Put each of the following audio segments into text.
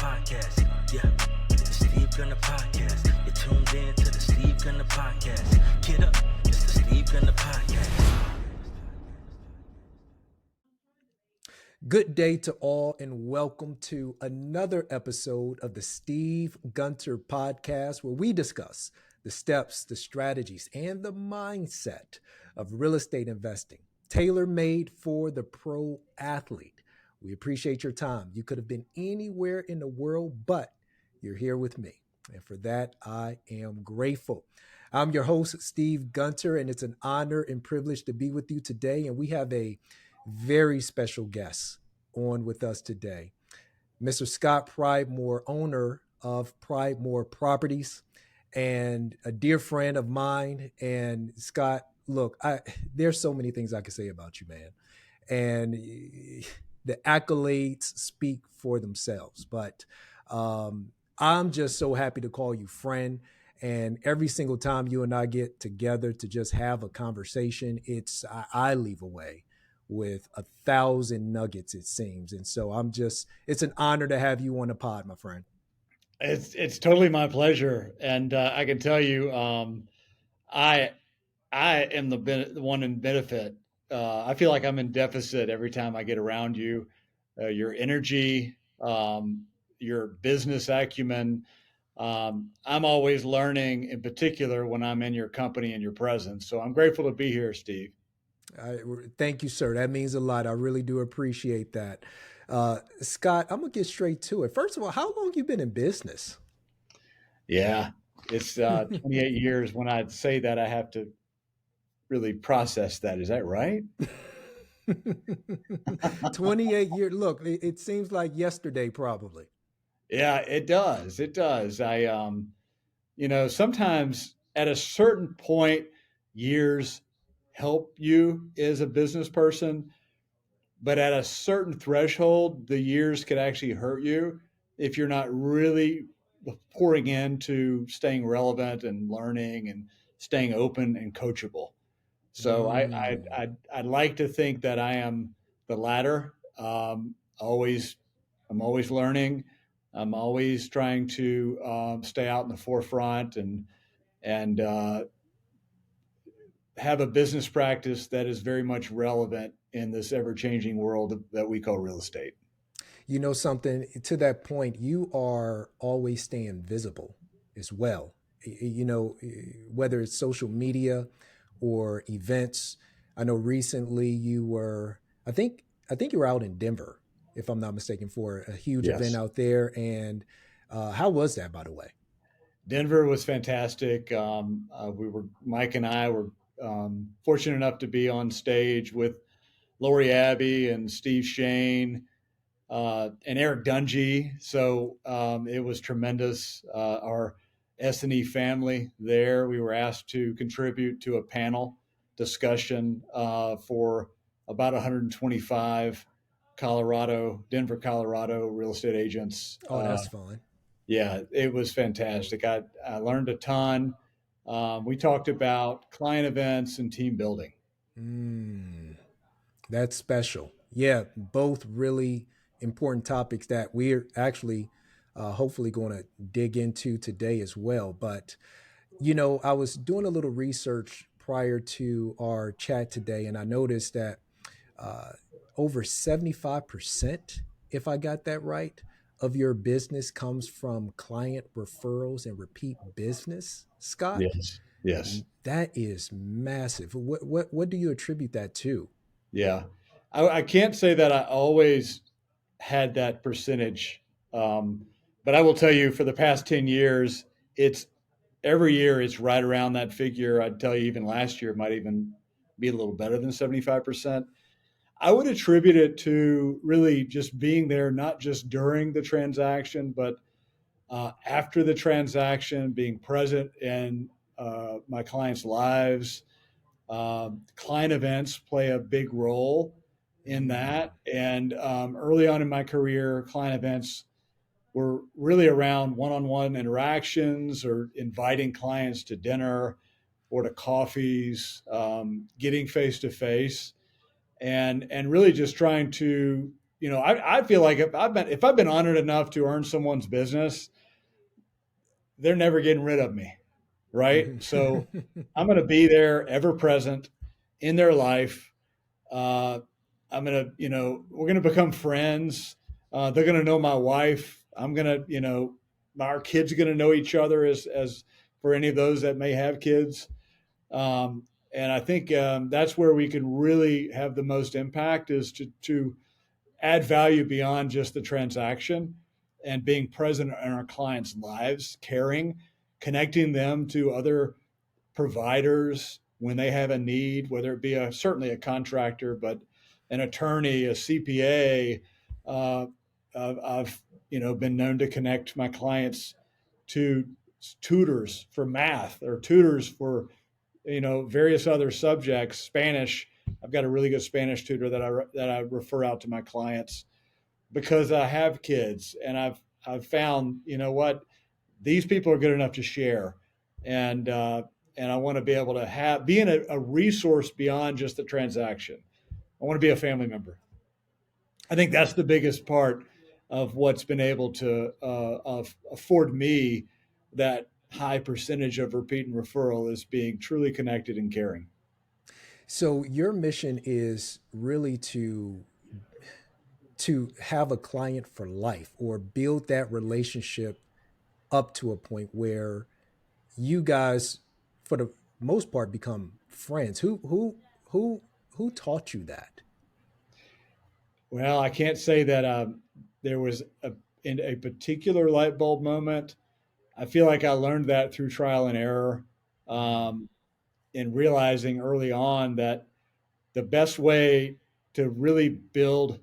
podcast. Yeah, it's the Steve Gunner podcast. You're tuned in to the Steve Gunner podcast. Get up, it's the Steve Gunner podcast. Good day to all, and welcome to another episode of the Steve Gunter podcast, where we discuss the steps, the strategies, and the mindset of real estate investing, tailor-made for the pro athlete. We appreciate your time. You could have been anywhere in the world, but you're here with me. And for that, I am grateful. I'm your host, Steve Gunter, and it's an honor and privilege to be with you today. And we have a very special guest on with us today, Mr. Scott Pridemore, owner of Pridemore Properties and a dear friend of mine. And Scott, look, there's so many things I could say about you, man. And the accolades speak for themselves, but I'm just so happy to call you friend. And every single time you and I get together to just have a conversation, I leave away with 1,000 nuggets, it seems. And so it's an honor to have you on the pod, my friend. It's totally my pleasure. And I can tell you, I am the one in benefit. I feel like I'm in deficit every time I get around you. Your energy, your business acumen. I'm always learning, in particular when I'm in your company and your presence. So I'm grateful to be here, Steve. Thank you, sir. That means a lot. I really do appreciate that. Scott, I'm going to get straight to it. First of all, how long you been in business? Yeah, it's 28 years. When I say that, I have to really process that. Is that right? 28 years. Look, it seems like yesterday, probably. Yeah, it does. It does. Sometimes at a certain point, years help you as a business person, but at a certain threshold, the years could actually hurt you if you're not really pouring into staying relevant and learning and staying open and coachable. So I'd like to think that I am the latter. Always, I'm always learning. I'm always trying to stay out in the forefront and have a business practice that is very much relevant in this ever-changing world that we call real estate. You know something, to that point, you are always staying visible as well. Whether it's social media or events. I know recently I think you were out in Denver, if I'm not mistaken, for a huge event out there. And how was that, by the way? Denver was fantastic. Mike and I were fortunate enough to be on stage with Lori Abbey and Steve Shane and Eric Dungy. So it was tremendous. Our S&E family there, we were asked to contribute to a panel discussion for about 125 Denver, Colorado real estate agents. Oh, that's fun. Yeah, it was fantastic. I learned a ton. We talked about client events and team building. That's special. Yeah, both really important topics that we're actually hopefully going to dig into today as well. But, I was doing a little research prior to our chat today, and I noticed that over 75%, if I got that right, of your business comes from client referrals and repeat business, Scott. Yes. That is massive. What do you attribute that to? Yeah, I can't say that I always had that percentage, but I will tell you, for the past 10 years, every year it's right around that figure. I'd tell you, even last year it might even be a little better than 75%. I would attribute it to really just being there, not just during the transaction, but after the transaction, being present in my clients' lives. Client events play a big role in that. And early on in my career, client events were really around one-on-one interactions or inviting clients to dinner or to coffees, getting face-to-face. And really just trying to, I feel like if I've been honored enough to earn someone's business, they're never getting rid of me, right? So I'm going to be there, ever present in their life. Uh, we're going to become friends. They're going to know my wife. I'm going to, our kids are going to know each other as for any of those that may have kids. Um, and I think that's where we can really have the most impact is to add value beyond just the transaction and being present in our clients' lives, caring, connecting them to other providers when they have a need, whether it be certainly a contractor, but an attorney, a CPA. Uh, I've been known to connect my clients to tutors for math or tutors for various other subjects. Spanish. I've got a really good Spanish tutor that I refer out to my clients because I have kids, and I've found what these people are good enough to share, and I want to be able to be in a resource beyond just the transaction. I want to be a family member. I think that's the biggest part of what's been able to afford me that high percentage of repeat and referral is being truly connected and caring. So your mission is really to have a client for life or build that relationship up to a point where you guys for the most part become friends. Who who taught you that? Well, I can't say that there was in a particular light bulb moment. I feel like I learned that through trial and error, um, and realizing early on that the best way to really build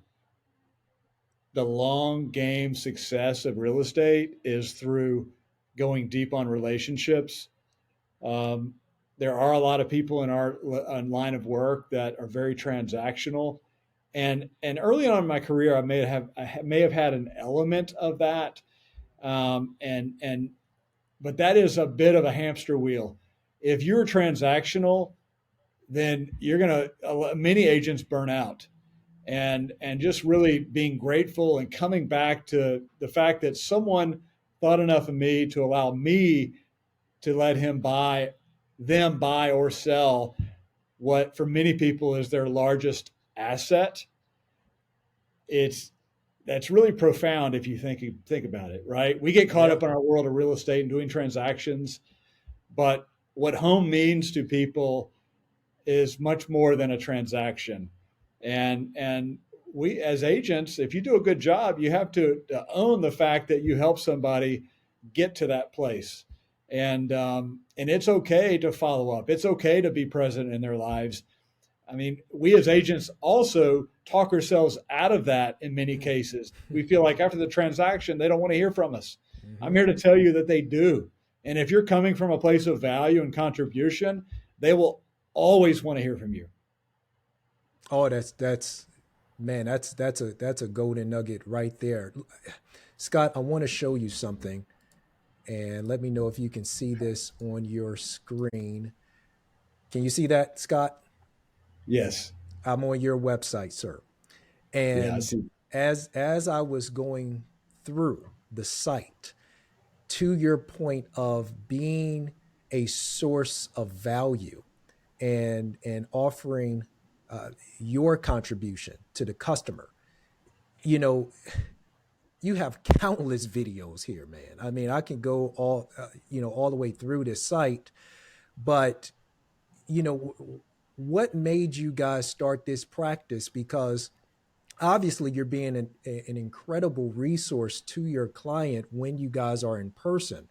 the long game success of real estate is through going deep on relationships. Um, there are a lot of people in our line of work that are very transactional, and early on in my career, I may have had an element of that, and but that is a bit of a hamster wheel. If you're transactional, then you're gonna many agents burn out, and just really being grateful and coming back to the fact that someone thought enough of me to allow me to let them buy or sell what for many people is their largest asset. It's That's really profound if you think about it, right? We get caught up Yep. in our world of real estate and doing transactions, but what home means to people is much more than a transaction. And we as agents, if you do a good job, you have to own the fact that you help somebody get to that place. And it's okay to follow up. It's okay to be present in their lives. I mean, we as agents also talk ourselves out of that in many cases. We feel like after the transaction, they don't want to hear from us. I'm Hmm. here to tell you that they do. And if you're coming from a place of value and contribution, they will always want to hear from you. Oh, that's man, that's a golden nugget right there. Scott, I want to show you something and let me know if you can see this on your screen. Can you see that, Scott? Yes. I'm on your website, sir. Yeah, I And see. as I was going through the site, to your point of being a source of value and offering uh, your contribution to the customer, you know, you have countless videos here, man. I mean, I can go all the way through this site, but what made you guys start this practice? Because obviously you're being an incredible resource to your client when you guys are in person,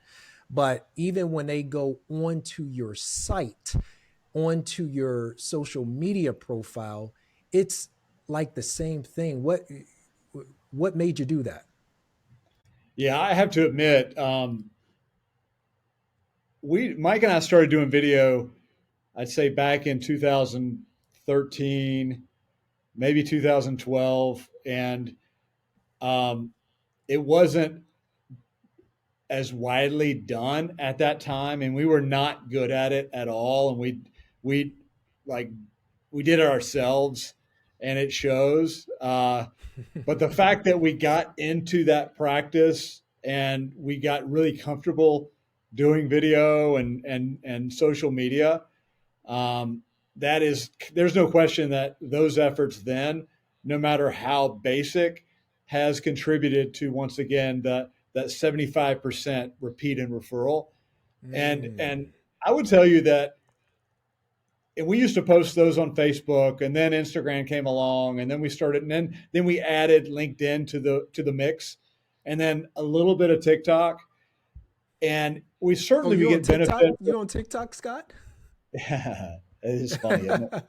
but even when they go onto your site, onto your social media profile, it's like the same thing. What made you do that? Yeah, I have to admit, Mike and I started doing video, I'd say back in 2013, maybe 2012. And um, it wasn't as widely done at that time. And we were not good at it at all. And we like, we did it ourselves. and it shows. But the fact that we got into that practice and we got really comfortable doing video and social media, um, that is, there's no question that those efforts then, no matter how basic, has contributed to, once again, that 75% repeat and referral. And Mm. I would tell you that, and we used to post those on Facebook, and then Instagram came along, and then we started, and then we added LinkedIn to the mix, and then a little bit of TikTok, and we Oh, certainly we you on get TikTok? benefit. You on TikTok, Scott? It is funny, isn't it?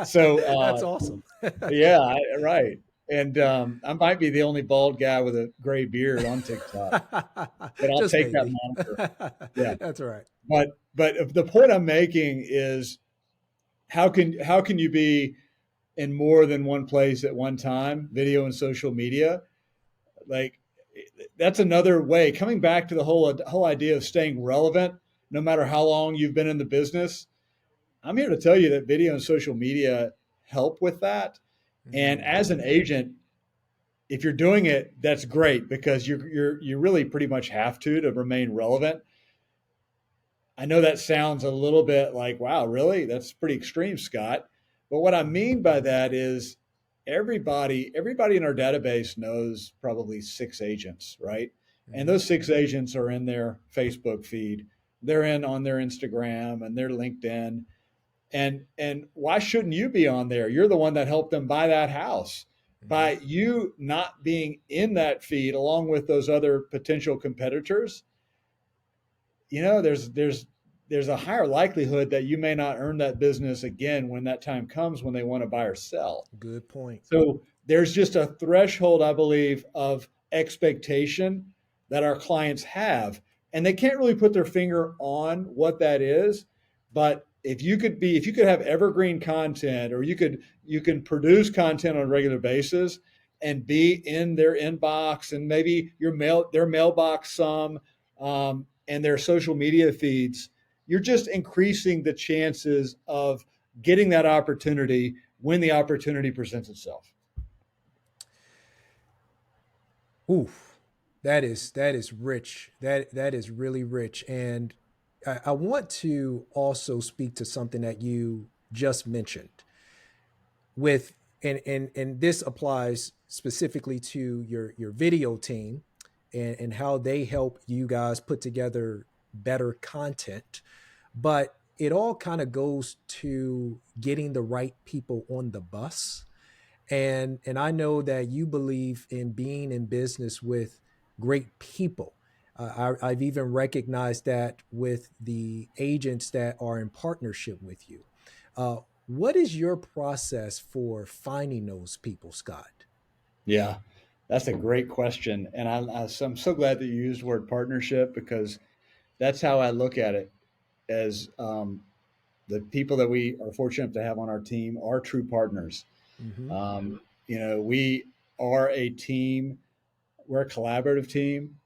So That's awesome. yeah, right. And I might be the only bald guy with a gray beard on TikTok, but I'll Just take that maybe. moniker. Yeah, That's all right. but the point I'm making is how can you be in more than one place at one time, video and social media? Like, that's another way. Coming back to the whole idea of staying relevant, no matter how long you've been in the business, I'm here to tell you that video and social media help with that. And Mm. as an agent, if you're doing it, that's great because you really pretty much have to remain relevant. I know that sounds a little bit like, wow, really? That's pretty extreme, Scott. But what I mean by that is everybody in our database knows probably six agents, right? And Mhm. those six agents are in their Facebook feed. They're in on their Instagram and their LinkedIn. And why shouldn't you be on there? You're the one that helped them buy that house. Mhm. By you not being in that feed along with those other potential competitors, there's a higher likelihood that you may not earn that business again when that time comes when they want to buy or sell. Good point. So there's just a threshold, I believe, of expectation that our clients have. And they can't really put their finger on what that is. But if you could have evergreen content, or you can produce content on a regular basis and be in their inbox and maybe their mailbox some, and their social media feeds, you're just increasing the chances of getting that opportunity when the opportunity presents itself. Oof. That is rich. That is really rich. And I want to also speak to something that you just mentioned with and this applies specifically to your video team and how they help you guys put together better content. But it all kind of goes to getting the right people on the bus. And I know that you believe in being in business with great people. I've even recognized that with the agents that are in partnership with you. What is your process for finding those people, Scott? Yeah, that's a great question. And I'm so glad that you used the word partnership, because that's how I look at it, as the people that we are fortunate to have on our team are true partners. Mm-hmm. We are a team, we're a collaborative team.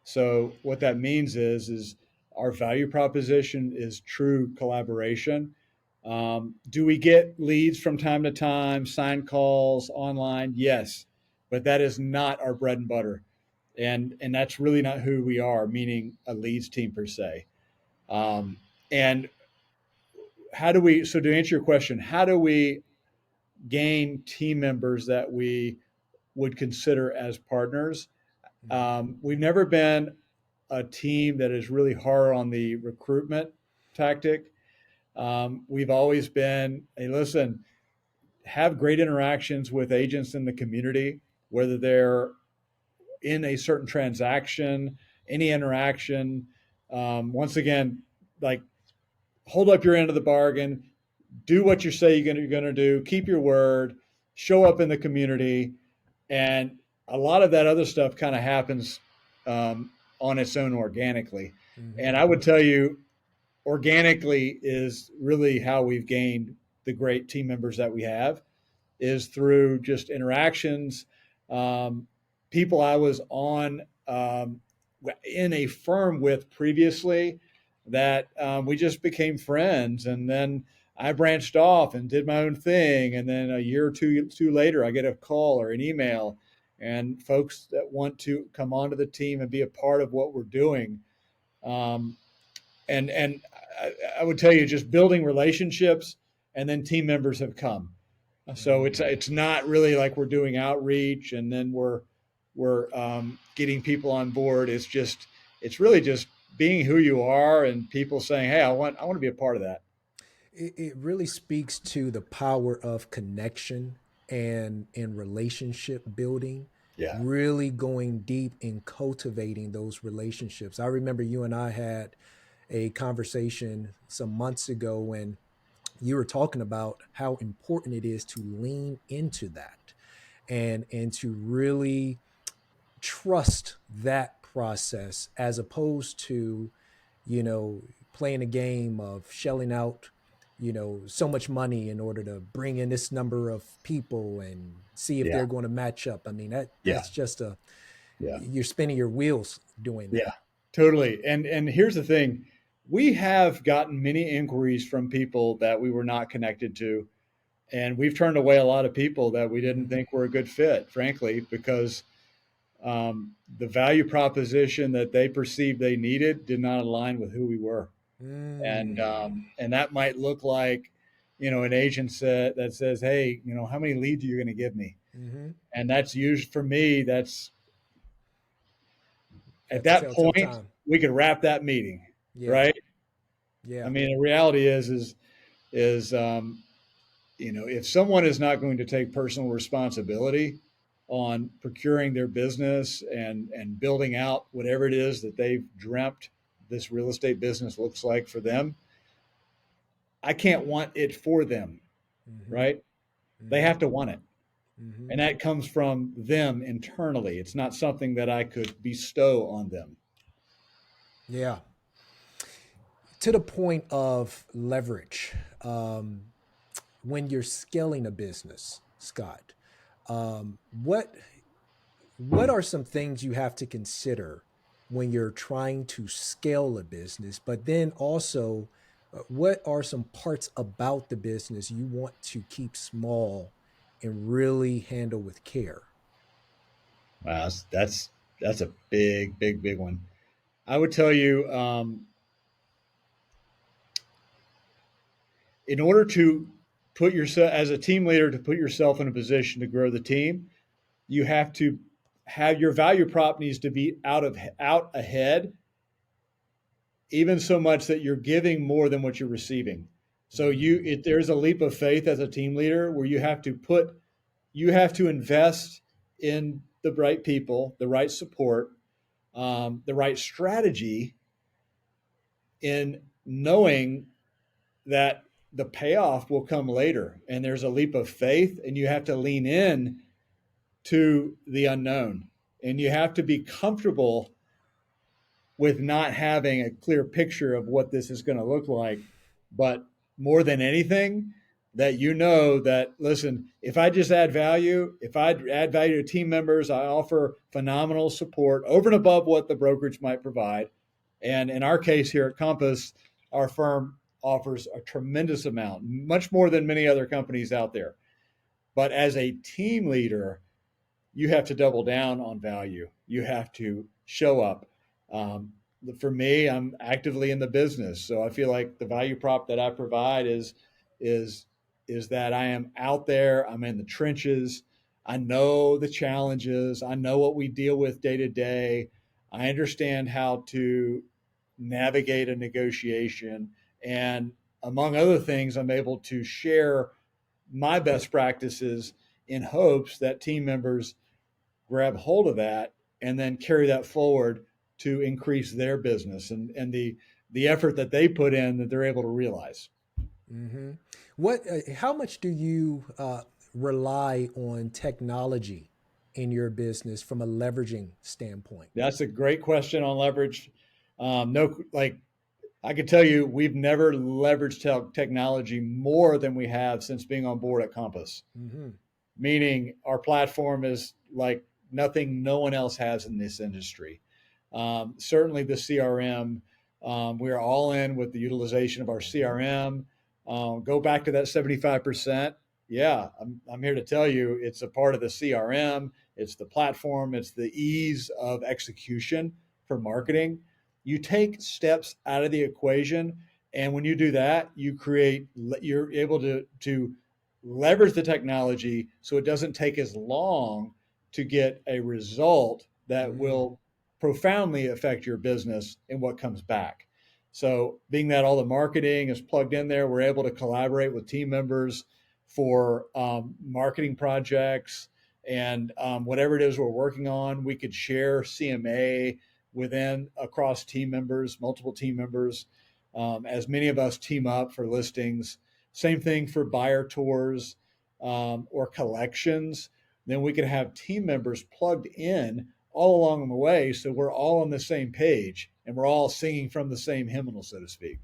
So what that means is our value proposition is true collaboration. Do we get leads from time to time, sign calls online? Yes, but that is not our bread and butter, and that's really not who we are. Meaning a leads team per se. And how do we? So to answer your question, how do we gain team members that we would consider as partners? Mm-hmm. We've never been a team that is really hard on the recruitment tactic. We've always been, hey, listen, have great interactions with agents in the community, whether they're in a certain transaction, any interaction. Once again, like, hold up your end of the bargain, do what you say you're going to do, keep your word, show up in the community, and a lot of that other stuff kind of happens on its own organically. Mm-hmm. And I would tell you, organically is really how we've gained the great team members that we have, is through just interactions. Um, People I was on in a firm with previously that we just became friends, and then I branched off and did my own thing. And then a year or two later, I get a call or an email, and folks that want to come onto the team and be a part of what we're doing. Um, and I would tell you, just building relationships, and then team members have come. So it's not really like we're doing outreach and then we're getting people on board. It's really just being who you are and people saying, "Hey, I want to be a part of that." It really speaks to the power of connection and relationship building, Yeah, really going deep in cultivating those relationships. I remember you and I had a conversation some months ago when you were talking about how important it is to lean into that and to really trust that process as opposed to, you know, playing a game of shelling out, you know, so much money in order to bring in this number of people and see if yeah, they're going to match up. I mean, yeah, that's just a, yeah, you're spinning your wheels doing yeah, that. totally. And here's the thing: we have gotten many inquiries from people that we were not connected to, and we've turned away a lot of people that we didn't Mm-hmm. think were a good fit, frankly, because the value proposition that they perceived they needed did not align with who we were. Mm. And that might look like, an agent that says, "Hey, how many leads are you going to give me?" Mm-hmm. And that's usually for me. That's at That's a that telltale point time. we could wrap that meeting, Yeah. right? I Yeah. mean, the reality is if someone is not going to take personal responsibility on procuring their business and building out whatever it is that they've dreamt this real estate business looks like for them, I can't want it for them, Mm-hmm. right? They Mm-hmm. have to want it. Mm-hmm. And that comes from them internally. It's not something that I could bestow on them. Yeah. To the point of leverage, when you're scaling a business, Scott, um, what what are some things you have to consider when you're trying to scale a business? But then also, what are some parts about the business you want to keep small and really handle with care? Wow, that's a big, big, big one. I would tell you, in order to put yourself as a team leader to put yourself in a position to grow the team, you have to have your value prop needs to be out ahead, even so much that you're giving more than what you're receiving. So Mm, there's a leap of faith as a team leader where you have to invest in the right people, the right support, the right strategy, in knowing that the payoff will come later. And there's a leap of faith, and you have to lean in to the unknown, and you have to be comfortable with not having a clear picture of what this is going to look like. But more than anything, that that, listen, if I just add value, if I add value to team members, I offer phenomenal support over and above what the brokerage might provide. And in our case here at Compass, our firm offers a tremendous amount, much more than many other companies out there. But as a team leader, you have to double down on value. You have to show up. Um, for me, I'm actively in the business, so I feel like the value prop that I provide is is that I am out there. I'm in the trenches. I know the challenges. I know what we deal with day to day. I understand how to navigate a negotiation, and among other things, I'm able to share my best practices in hopes that team members grab hold of that and then carry that forward to increase their business and the effort that they put in that they're able to realize. hmm What? How much do you rely on technology in your business from a leveraging standpoint? That's a great question on leverage. No, like I can tell you, we've never leveraged technology more than we have since being on board at Compass. Hmm Meaning, our platform is like nothing no one else has in this industry. Certainly, the CRM. We are all in with the utilization of our CRM. Go back to that 75%. Yeah, I'm here to tell you it's a part of the CRM, it's the platform, it's the ease of execution for marketing. You take steps out of the equation, and when you do that, you're able to leverage the technology so it doesn't take as long to get a result that Mm, will profoundly affect your business and what comes back. So, being that all the marketing is plugged in there, we're able to collaborate with team members for marketing projects and whatever it is we're working on. We could share CMA within across team members, multiple team members, as many of us team up for listings. Same thing for buyer tours or collections. Then we could have team members plugged in all along the way. So we're all on the same page and we're all singing from the same hymnal, so to speak.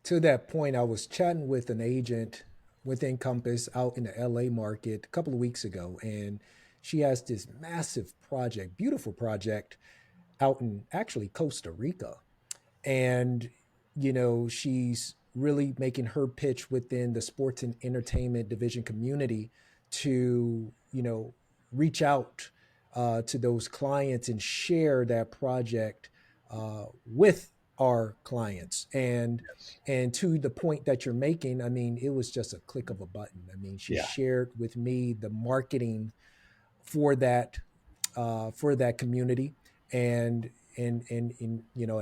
to that point, I was chatting with an agent within Compass out in the LA market a couple of weeks ago, and she has this massive project, beautiful project out in actually Costa Rica. And, she's really making her pitch within the sports and entertainment division community to, reach out to those clients and share that project with our clients. And to the point that you're making, I mean, it was just a click of a button. I mean, she Yeah, shared with me the marketing for that community, and and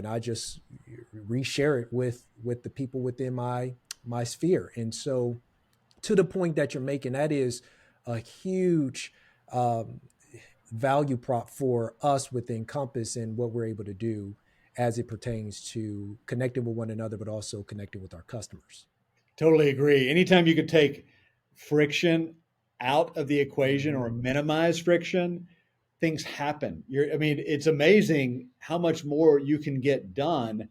I just reshare it with the people within my sphere. And so, to the point that you're making, that is a huge um, value prop for us within Compass and what we're able to do as it pertains to connecting with one another, but also connecting with our customers. totally agree. Anytime you could take friction out of the equation Mm-hmm. or minimize friction, things happen. I mean, it's amazing how much more you can get done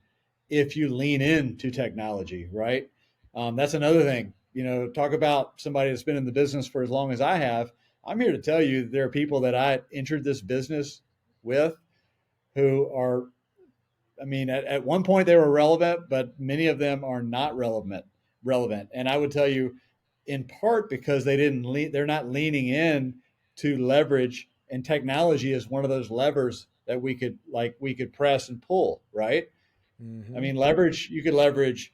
if you lean into technology, right? That's another thing. Talk about somebody that's been in the business for as long as I have. I'm here to tell you there are people that I entered this business with who are, I mean, at one point they were relevant, but many of them are not relevant. And I would tell you, in part because they're not leaning in to leverage, and technology is one of those levers that we could press and pull, right? I Mm-hmm. mean, you could leverage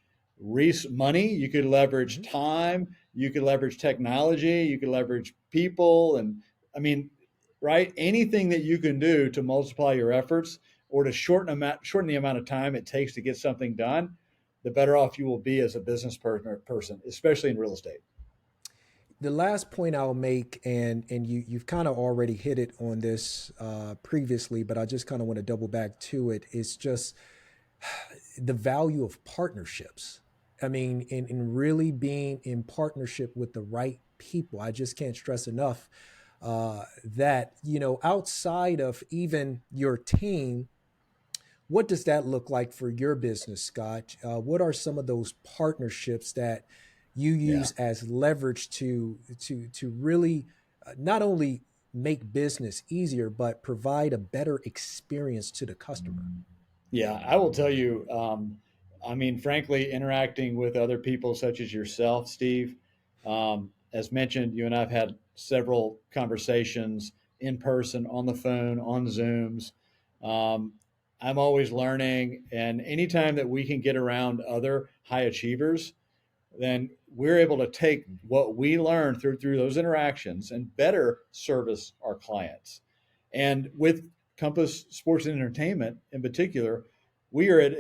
money, you could leverage Mm-hmm. time, you could leverage technology, you could leverage people. And I mean, right? Anything that you can do to multiply your efforts or to shorten the amount of time it takes to get something done, the better off you will be as a business person, especially in real estate. The last point I'll make, and you've kind of already hit it on this previously, but I just kind of want to double back to it. Is just the value of partnerships. I mean, in really being in partnership with the right people. I just can't stress enough that outside of even your team, what does that look like for your business, Scott? What are some of those partnerships that you Yeah. use as leverage to really not only make business easier, but provide a better experience to the customer? Yeah, I will tell you. I mean, frankly, interacting with other people such as yourself, Steve, as mentioned, you and I have had several conversations in person, on the phone, on Zooms. Um, I'm always learning, and anytime that we can get around other high achievers, then we're able to take what we learn through those interactions and better service our clients. And with Compass Sports and Entertainment in particular, we are at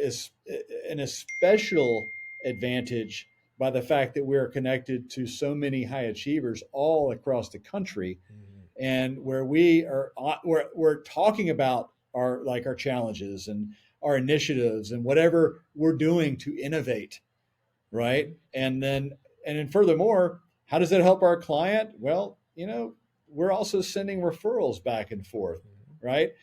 an especial advantage by the fact that we are connected to so many high achievers all across the country, Mhm. and where we're talking about our challenges and our initiatives and whatever we're doing to innovate, right? Mhm. And then furthermore, how does that help our client? Well, we're also sending referrals back and forth, Mhm. right?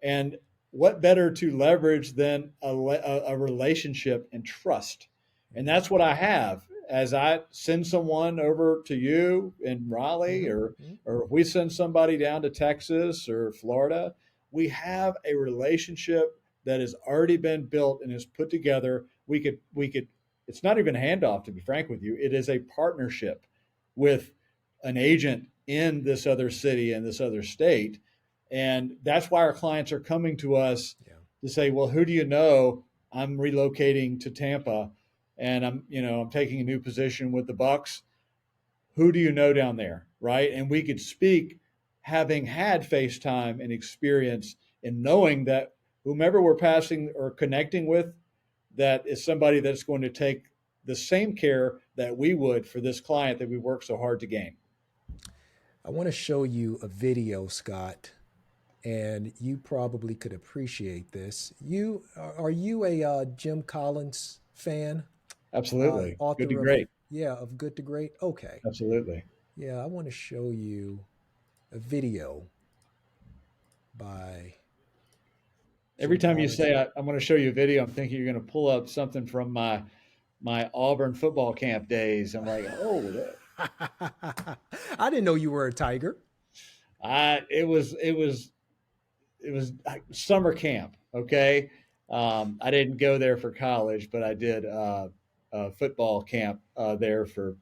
And what better to leverage than a relationship and trust? And Mhm. that's what I have as I send someone over to you in Raleigh, Mhm. or if we send somebody down to Texas or Florida, we have a relationship that has already been built and is put together. We could it's not even a handoff, to be frank with you. It is a partnership with an agent in this other city and this other state. And that's why our clients are coming to us to say, well, who do you know? I'm relocating to Tampa and I'm taking a new position with the Bucks. Who do you know down there? Right. And we could speak having had FaceTime and experience in knowing that whomever we're passing or connecting with, that is somebody that's going to take the same care that we would for this client that we work so hard to gain. I want to show you a video, Scott, and you probably could appreciate this. Are you a Jim Collins fan? Absolutely. Good to Author of great. of Good to Great. Okay. Absolutely. Yeah, I want to show you a video by Every Jim time you Collins. say I'm going to show you a video, I'm thinking you're going to pull up something from my Auburn football camp days. I'm like, oh, I didn't know you were a Tiger. it was summer camp. Okay. I didn't go there for college, but I did football camp there for,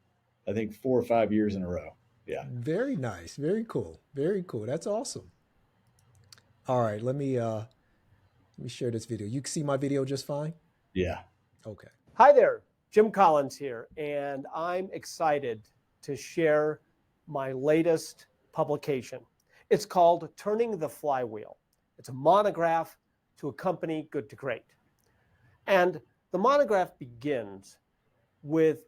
I think, 4 or 5 years in a row. Yeah. Very nice. Very cool. Very cool. That's awesome. All right. Let me share this video. You can see my video just fine? Yeah. Okay. Hi there, Jim Collins here, and I'm excited to share my latest publication. It's called Turning the Flywheel. It's a monograph to accompany Good to Great. And the monograph begins with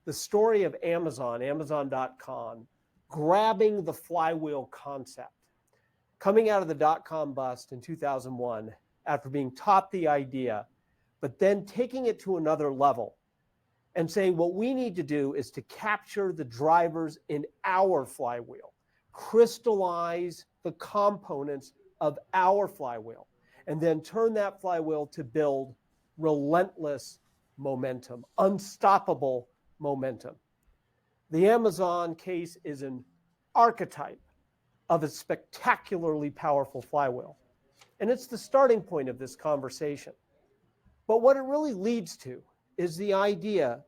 the story of Amazon.com, grabbing the flywheel concept, coming out of the dot-com bust in 2001 after being taught the idea, but then taking it to another level and saying what we need to do is to capture the drivers in our flywheel, crystallize the components of our flywheel, and then turn that flywheel to build relentless momentum, unstoppable momentum. The Amazon case is an archetype of a spectacularly powerful flywheel. And it's the starting point of this conversation. But what it really leads to is the idea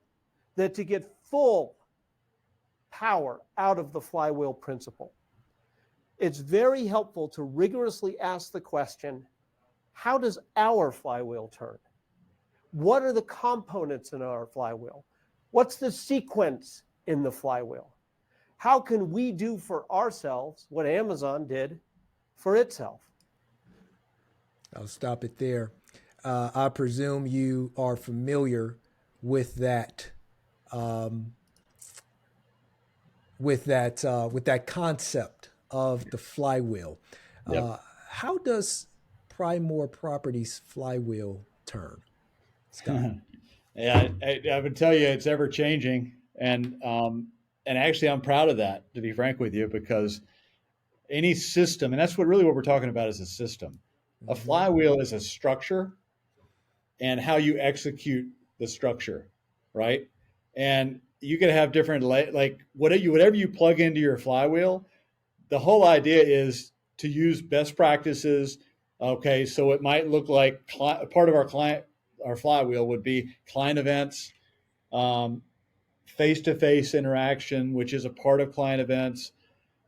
that to get full power out of the flywheel principle, it's very helpful to rigorously ask the question, how does our flywheel turn? What are the components in our flywheel? What's the sequence in the flywheel? How can we do for ourselves what Amazon did for itself? I'll stop it there. I presume you are familiar with that concept of the flywheel. Yep. How does Pridemore Properties flywheel turn, Scott? Yeah, I would tell you it's ever changing, and actually I'm proud of that, to be frank with you, because any system, and that's what we're talking about is a system. A flywheel is a structure and how you execute the structure, right? And you can have different, like whatever you plug into your flywheel, the whole idea is to use best practices. Okay, so it might look like part of our flywheel would be client events, face-to-face interaction, which is a part of client events,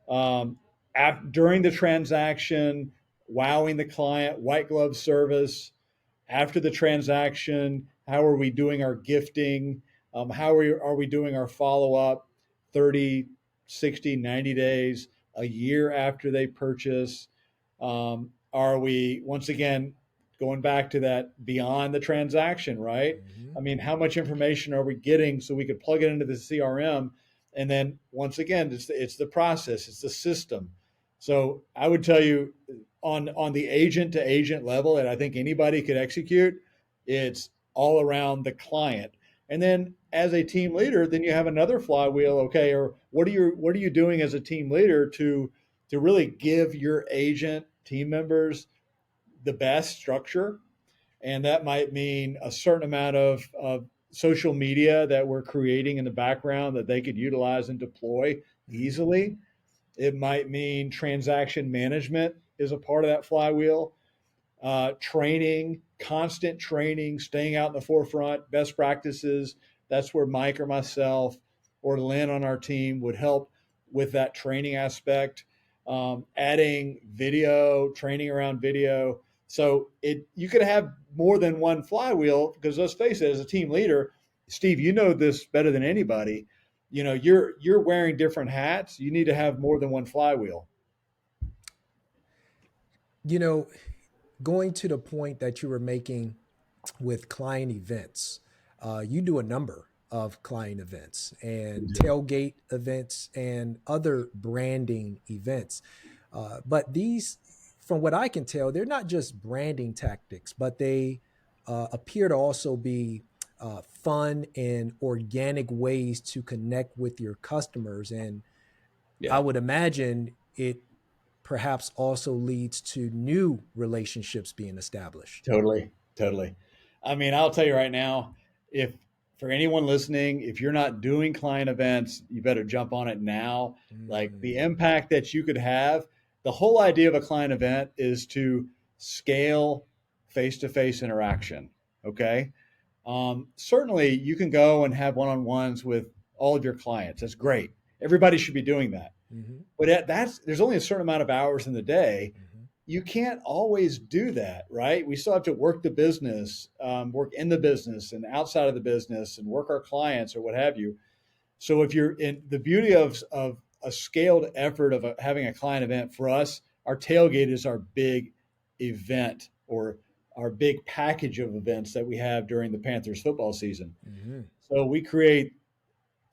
during the transaction, wowing the client, white glove service. After the transaction, how are we doing our gifting? How are we doing our follow-up 30, 60, 90 days, a year after they purchase? Are we, once again, going back to that beyond the transaction, right? I mean, how much information are we getting so we could plug it into the CRM? And then once again, it's the process, it's the system. So I would tell you on the agent to agent level, and I think anybody could execute, it's all around the client. And then as a team leader, then you have another flywheel. Okay, or what are you doing as a team leader to really give your agent team members the best structure? And that might mean a certain amount of social media that we're creating in the background that they could utilize and deploy easily. It might mean transaction management is a part of that flywheel. Training, constant training, staying out in the forefront, best practices. That's where Mike or myself or Lynn on our team would help with that training aspect, adding video, training around video. So you could have more than one flywheel, because let's face it, as a team leader, Steve, you know this better than anybody. You're wearing different hats. You need to have more than one flywheel. Going to the point that you were making with client events, you do a number of client events and tailgate events and other branding events. But these, from what I can tell, they're not just branding tactics, but they appear to also be fun and organic ways to connect with your customers. And I would imagine it perhaps also leads to new relationships being established. Totally. I mean, I'll tell you right now, if for anyone listening, if you're not doing client events, you better jump on it now. Like the impact that you could have, the whole idea of a client event is to scale face-to-face interaction. Okay. Certainly you can go and have one-on-ones with all of your clients. That's great. Everybody should be doing that. But there's only a certain amount of hours in the day. You can't always do that, right? We still have to work the business, work in the business and outside of the business, and work our clients or what have you. So if you're in the beauty of a scaled effort of having a client event, for us, our tailgate is our big event, or our big package of events that we have during the Panthers football season. So we create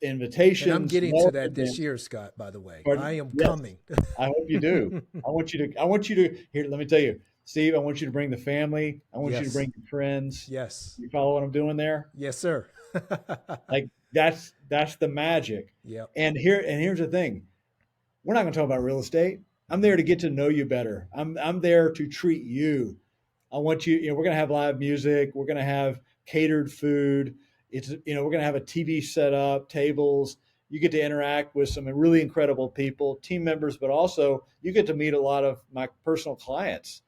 invitations. And I'm getting to that this year, Scott, by the way. I am coming. I hope you do. I want you to here, let me tell you, Steve, I want you to bring the family. I want you to bring your friends. Yes. You follow what I'm doing there? Yes, sir. Like that's the magic. Yeah. And here's the thing. We're not going to talk about real estate. I'm there to get to know you better. I'm there to treat you. I want you, we're going to have live music. We're going to have catered food. We're going to have a TV set up, tables. You get to interact with some really incredible people, team members, but also you get to meet a lot of my personal clients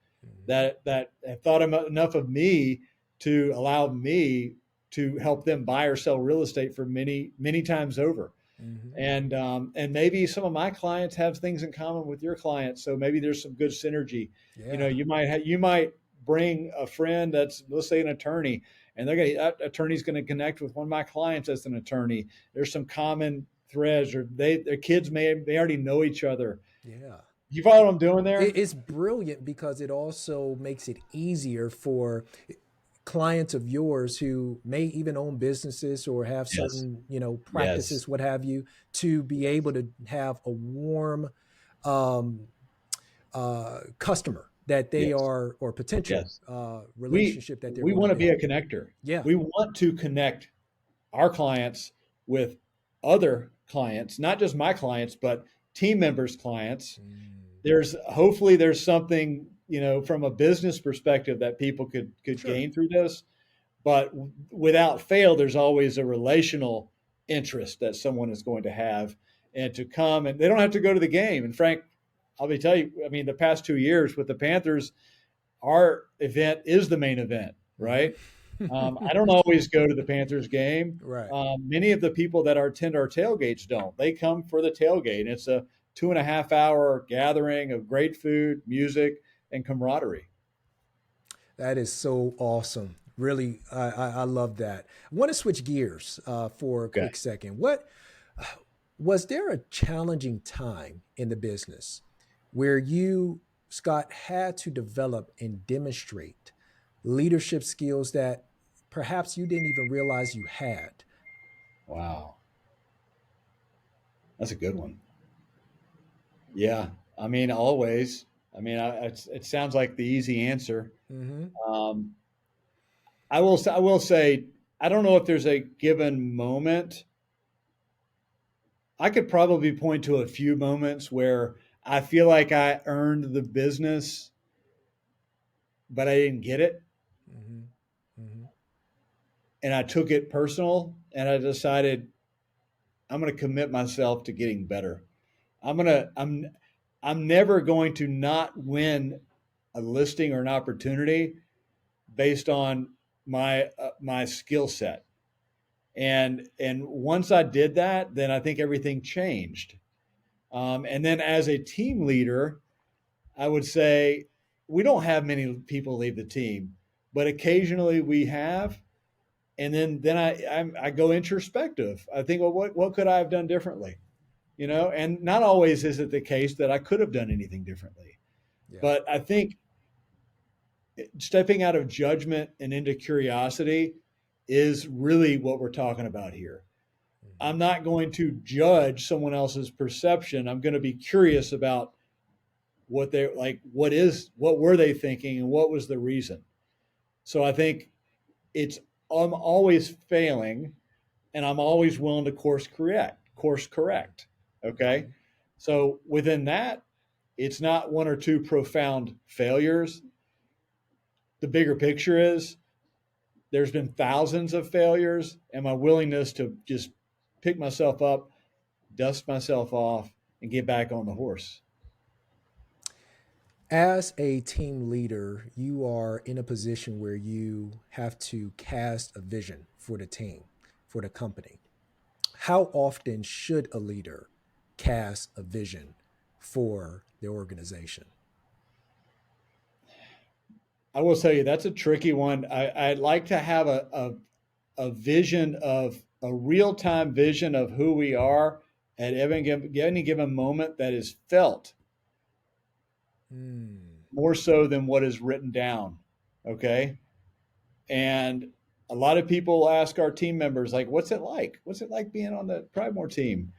that have thought enough of me to allow me to help them buy or sell real estate for many, many times over. And maybe some of my clients have things in common with your clients. So maybe there's some good synergy. Yeah. You might bring a friend that's, let's say, an attorney, and that attorney's going to connect with one of my clients as an attorney. There's some common threads, or their kids they already know each other. Yeah. You follow what I'm doing there? It's brilliant because it also makes it easier for clients of yours who may even own businesses or have certain, practices, what have you, to be able to have a warm customer that they are, or potential relationship that they're. We want to be a connector. Yeah. We want to connect our clients with other clients, not just my clients, but team members' clients. Hopefully there's something, from a business perspective that people could gain through this, but without fail, there's always a relational interest that someone is going to have, and to come, and they don't have to go to the game. And Frank, I'll tell you, the past 2 years with the Panthers, our event is the main event, right? I don't always go to the Panthers game. Right. Many of the people that attend our tailgates don't. They come for the tailgate. And it's a 2.5 hour gathering of great food, music, and camaraderie. That is so awesome. Really, I love that. I want to switch gears for a quick second. Was there a challenging time in the business where you, Scott, had to develop and demonstrate leadership skills that perhaps you didn't even realize you had? Wow. That's a good one. Yeah. Always. It sounds like the easy answer. I will say, I don't know if there's a given moment. I could probably point to a few moments where I feel like I earned the business, but I didn't get it. And I took it personal, and I decided I'm going to commit myself to getting better. I'm never going to not win a listing or an opportunity, based on my skill set. And once I did that, then I think everything changed. And then as a team leader, I would say we don't have many people leave the team, but occasionally we have. And then I go introspective. I think, well, what could I have done differently? And not always is it the case that I could have done anything differently. Yeah. But I think stepping out of judgment and into curiosity is really what we're talking about here. I'm not going to judge someone else's perception. I'm going to be curious about what they're like, what were they thinking and what was the reason. So I think I'm always failing and I'm always willing to course correct. Okay. So within that, it's not one or two profound failures. The bigger picture is there's been thousands of failures, and my willingness to just pick myself up, dust myself off, and get back on the horse. As a team leader, you are in a position where you have to cast a vision for the team, for the company. How often should a leader cast a vision for their organization? I will tell you that's a tricky one. I'd like to have a vision of a real time vision of who we are at any given moment that is felt more so than what is written down. Okay. And a lot of people ask our team members, like, what's it like? What's it like being on the Pridemore team?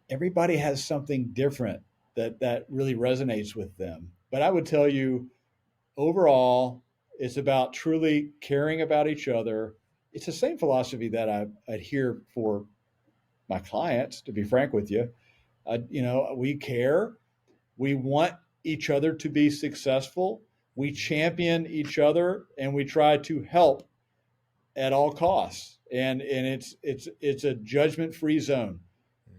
Everybody has something different that really resonates with them. But I would tell you, overall, it's about truly caring about each other. It's the same philosophy that I adhere for my clients, to be frank with you. We care. We want each other to be successful. We champion each other and we try to help at all costs. And it's a judgment-free zone.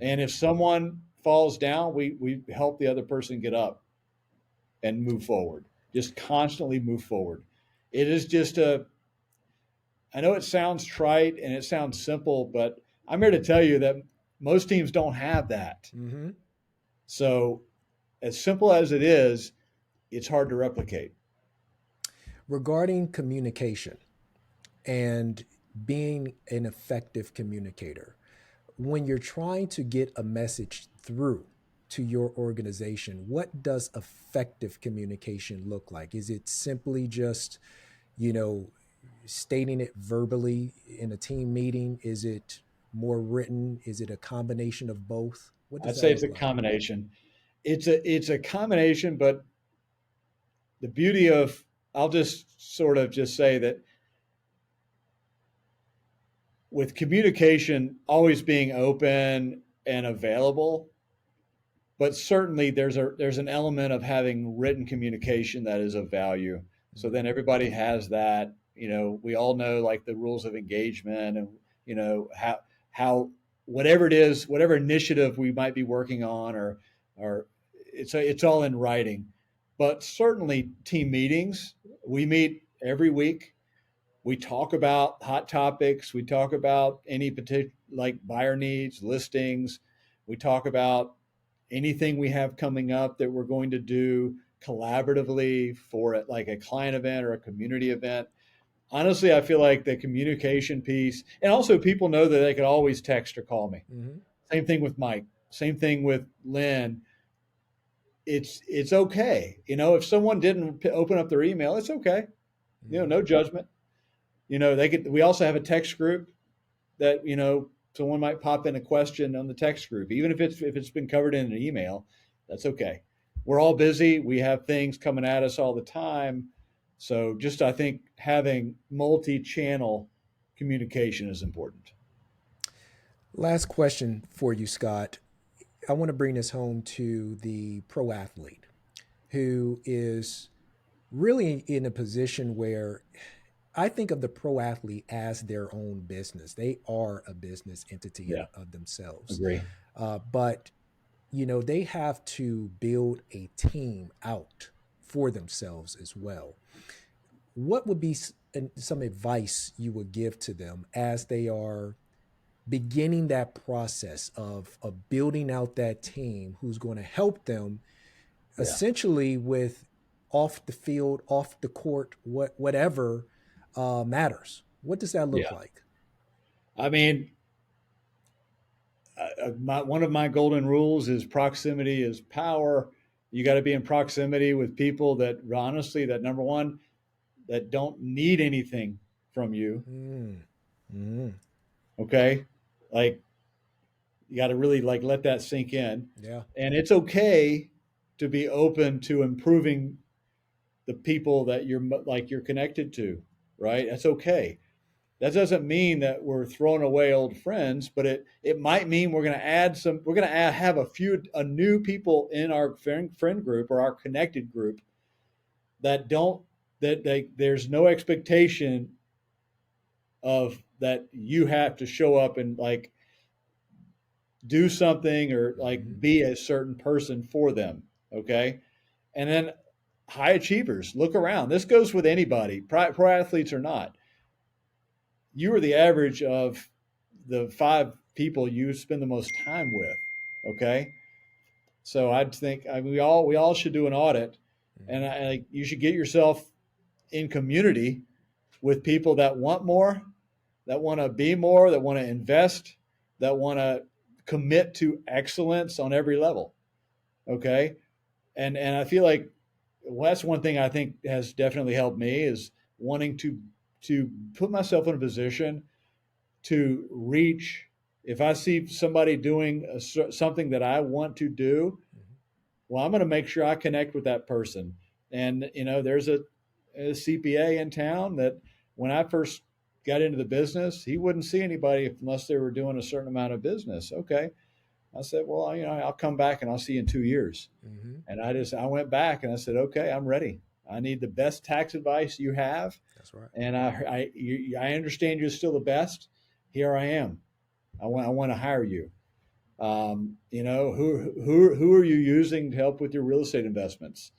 And if someone falls down, we help the other person get up and move forward. Just constantly move forward. It is just I know it sounds trite and it sounds simple, but I'm here to tell you that most teams don't have that. Mm-hmm. So as simple as it is, it's hard to replicate. Regarding communication and being an effective communicator, when you're trying to get a message through to your organization, what does effective communication look like? Is it simply just, stating it verbally in a team meeting? Is it more written? Is it a combination of both? What does I'd that say it's a look like? combination. It's a combination, but the beauty of, I'll just sort of just say that with communication always being open and available, but certainly there's an element of having written communication that is of value. So then everybody has that. We all know like the rules of engagement and how whatever it is, whatever initiative we might be working on, or it's all in writing. But certainly team meetings, we meet every week. We talk about hot topics. We talk about any particular like buyer needs, listings. We talk about anything we have coming up that we're going to do collaboratively for it, like a client event or a community event. Honestly, I feel like the communication piece, and also people know that they can always text or call me. Mm-hmm. Same thing with Mike. Same thing with Lynn. It's okay. If someone didn't open up their email, it's okay. No judgment. We also have a text group that, someone might pop in a question on the text group, even if it's been covered in an email, that's okay. We're all busy. We have things coming at us all the time. So just, I think having multi-channel communication is important. Last question for you, Scott. I want to bring this home to the pro athlete who is really in a position where I think of the pro athlete as their own business. They are a business entity of themselves. Agree. But, they have to build a team out for themselves as well. what would be some advice you would give to them as they are beginning that process of building out that team who's going to help them Yeah. essentially with off the field, off the court, whatever matters? What does that look Yeah. like? I mean, one of my golden rules is proximity is power. You got to be in proximity with people that honestly, that number one, that don't need anything from you. Mm. Mm. Okay. Like you got to really like let that sink in. Yeah. And it's okay to be open to improving the people that you're connected to, right? That's okay. That doesn't mean that we're throwing away old friends, but it might mean we're going to have a new people in our friend group or our connected group that don't that there's no expectation of that you have to show up and like do something or like Mm-hmm. be a certain person for them. Okay. And then high achievers, look around. This goes with anybody, pro athletes or not. You are the average of the 5 people you spend the most time with. Okay. So I'd think we all should do an audit, and Mm-hmm. you should get yourself in community with people that want more, that want to be more, that want to invest, that want to commit to excellence on every level. Okay. And I feel like that's one thing I think has definitely helped me is wanting to put myself in a position to reach. If I see somebody doing something that I want to do, well, I'm going to make sure I connect with that person. And there's a CPA in town that when I first got into the business, he wouldn't see anybody unless they were doing a certain amount of business. Okay, I said, well, I'll come back and I'll see you in 2 years. Mm-hmm. And I went back and I said, okay, I'm ready. I need the best tax advice you have, That's right. and I understand you're still the best. Here I am. I want to hire you. Who are you using to help with your real estate investments?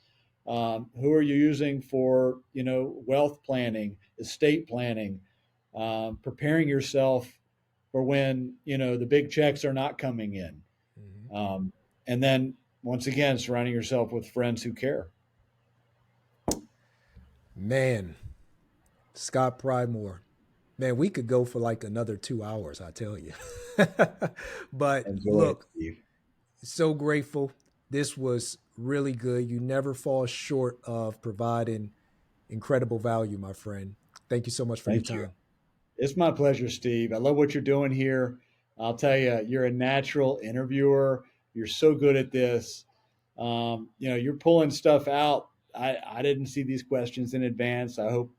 Who are you using for wealth planning, estate planning, preparing yourself for when the big checks are not coming in, Mm-hmm. and then once again surrounding yourself with friends who care. Man, Scott Pridemore. Man, we could go for like another 2 hours, I tell you. But Enjoy it, look, Steve. so grateful. This was really good. You never fall short of providing incredible value, my friend. Thank you so much for your Thank you. time. It's my pleasure, Steve. I love what you're doing here. I'll tell you, you're a natural interviewer. You're so good at this. You're pulling stuff out. I didn't see these questions in advance. I hope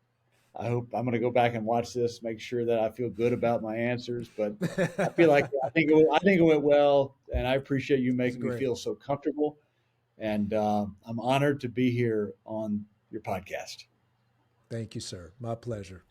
I'm going to go back and watch this, make sure that I feel good about my answers. But I think it went well, and I appreciate you It's making me great. feel so comfortable. And I'm honored to be here on your podcast. Thank you, sir. My pleasure.